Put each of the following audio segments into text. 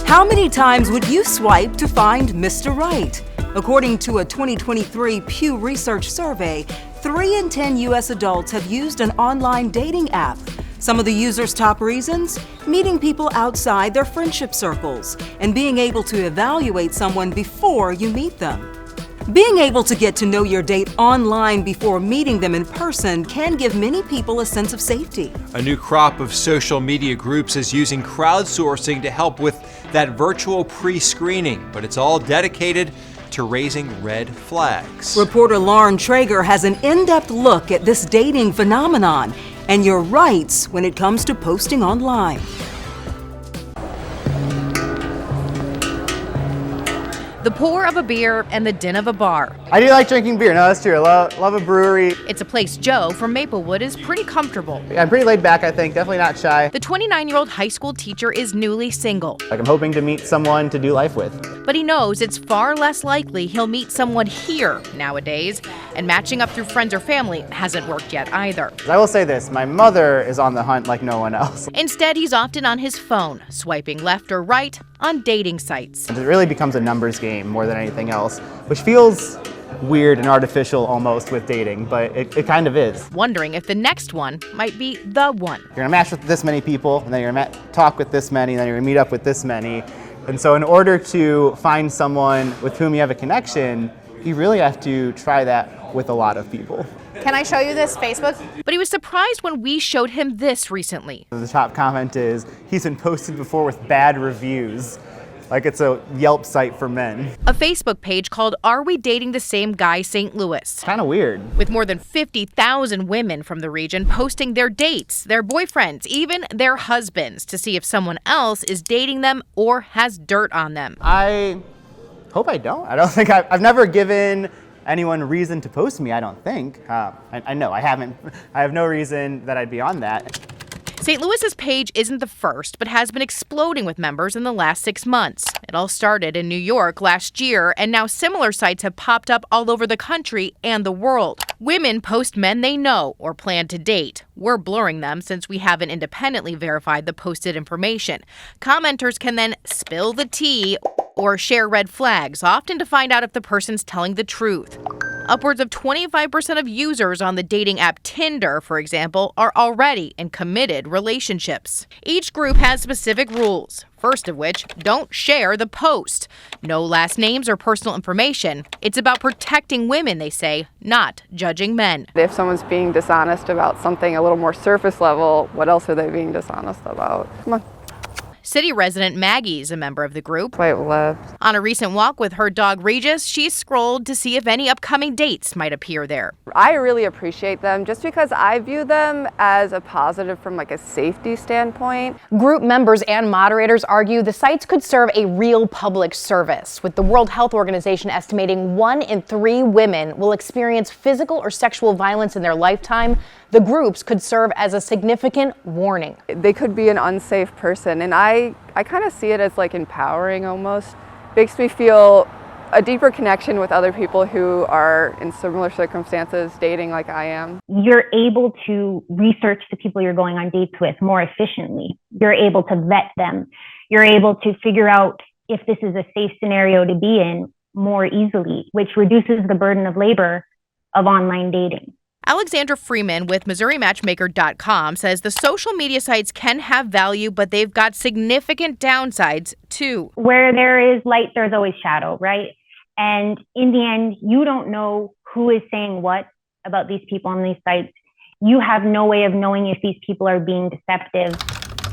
How many times would you swipe to find Mr. Right? According to a 2023 Pew Research survey, 3 in 10 U.S. adults have used an online dating app. Some of the users' top reasons? Meeting people outside their friendship circles and being able to evaluate someone before you meet them. Being able to get to know your date online before meeting them in person can give many people a sense of safety. A new crop of social media groups is using crowdsourcing to help with that virtual pre-screening, but it's all dedicated to raising red flags. Reporter Lauren Trager has an in-depth look at this dating phenomenon and your rights when it comes to posting online. The pour of a beer and the din of a bar. I do like drinking beer. No, that's true. I love a brewery. It's a place Joe from Maplewood is pretty comfortable. I'm pretty laid back, I think. Definitely not shy. The 29-year-old high school teacher is newly single. I'm hoping to meet someone to do life with. But he knows it's far less likely he'll meet someone here nowadays, and matching up through friends or family hasn't worked yet either. I will say this, my mother is on the hunt like no one else. Instead, he's often on his phone, swiping left or right on dating sites. It really becomes a numbers game more than anything else, which feels weird and artificial almost with dating, but it kind of is. Wondering if the next one might be the one. You're gonna match with this many people, and then you're gonna talk with this many, and then you're gonna meet up with this many. And so in order to find someone with whom you have a connection, you really have to try that with a lot of people. Can I show you this Facebook? But he was surprised when we showed him this recently. The top comment is, he's been posted before with bad reviews. Like it's a Yelp site for men. A Facebook page called Are We Dating the Same Guy St. Louis? Kind of weird. With more than 50,000 women from the region posting their dates, their boyfriends, even their husbands to see if someone else is dating them or has dirt on them. I hope I don't. I don't think I've never given anyone reason to post me, I don't think. I know I haven't. I have no reason that I'd be on that. St. Louis's page isn't the first, but has been exploding with members in the last 6 months. It all started in New York last year, and now similar sites have popped up all over the country and the world. Women post men they know or plan to date. We're blurring them since we haven't independently verified the posted information. Commenters can then spill the tea or share red flags, often to find out if the person's telling the truth. Upwards of 25% of users on the dating app Tinder, for example, are already in committed relationships. Each group has specific rules. First of which, don't share the post. No last names or personal information. It's about protecting women, they say, not judging men. If someone's being dishonest about something a little more surface level, what else are they being dishonest about? Come on. City resident Maggie is a member of the group. Swipe left. On a recent walk with her dog Regis, she scrolled to see if any upcoming dates might appear there. I really appreciate them just because I view them as a positive from like a safety standpoint. Group members and moderators argue the sites could serve a real public service, with the World Health Organization estimating 1 in 3 women will experience physical or sexual violence in their lifetime. The groups could serve as a significant warning. They could be an unsafe person, and I kind of see it as like empowering almost. Makes me feel a deeper connection with other people who are in similar circumstances dating like I am. You're able to research the people you're going on dates with more efficiently. You're able to vet them. You're able to figure out if this is a safe scenario to be in more easily, which reduces the burden of labor of online dating. Alexandra Freeman with MissouriMatchmaker.com says the social media sites can have value, but they've got significant downsides too. Where there is light, there's always shadow, right? And in the end, you don't know who is saying what about these people on these sites. You have no way of knowing if these people are being deceptive.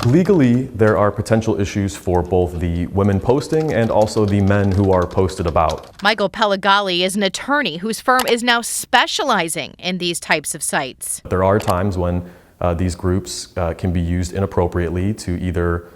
Legally, there are potential issues for both the women posting and also the men who are posted about. Michael Pelagali is an attorney whose firm is now specializing in these types of sites. There are times when these groups can be used inappropriately to either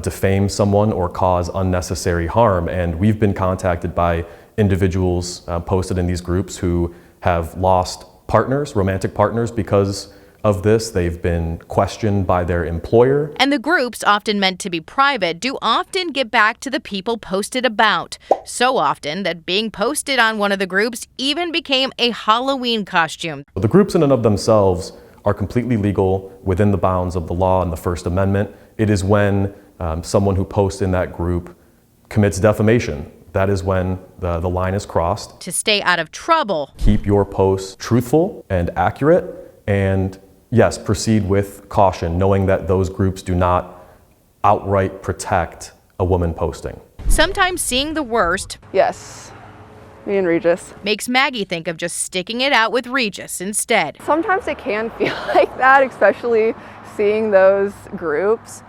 defame someone or cause unnecessary harm. And we've been contacted by individuals posted in these groups who have lost partners, romantic partners, because of this. They've been questioned by their employer. And the groups, often meant to be private, do often get back to the people posted about. So often that being posted on one of the groups even became a Halloween costume. The groups in and of themselves are completely legal within the bounds of the law and the First Amendment. It is when someone who posts in that group commits defamation. That is when the line is crossed. To stay out of trouble, Keep your posts truthful and accurate, and yes, proceed with caution, knowing that those groups do not outright protect a woman posting. sometimes seeing the worst Yes, me and Regis. makes Maggie think of just sticking it out with Regis instead. Sometimes it can feel like that, especially seeing those groups,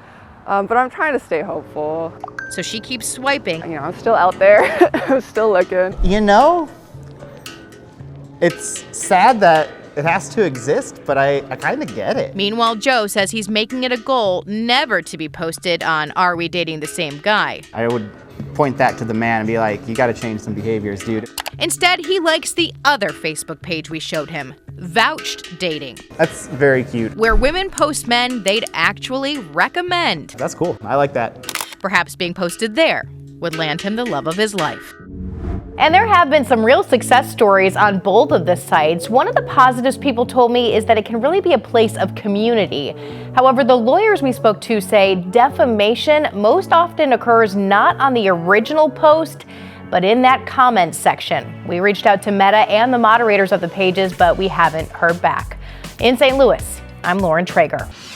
but I'm trying to stay hopeful. So she keeps swiping. You know, I'm still out there. I'm still looking. You know, it's sad that it has to exist, but I kind of get it. Meanwhile, Joe says he's making it a goal never to be posted on Are We Dating the Same Guy? I would point that to the man and be like, you got to change some behaviors, dude. Instead, he likes the other Facebook page we showed him, Vouched Dating, That's very cute. where women post men they'd actually recommend. That's cool. I like that. Perhaps being posted there would land him the love of his life. And there have been some real success stories on both of the sites. One of the positives people told me is that it can really be a place of community. However, the lawyers we spoke to say defamation most often occurs not on the original post, but in that comments section. We reached out to Meta and the moderators of the pages, but we haven't heard back. In St. Louis, I'm Lauren Trager.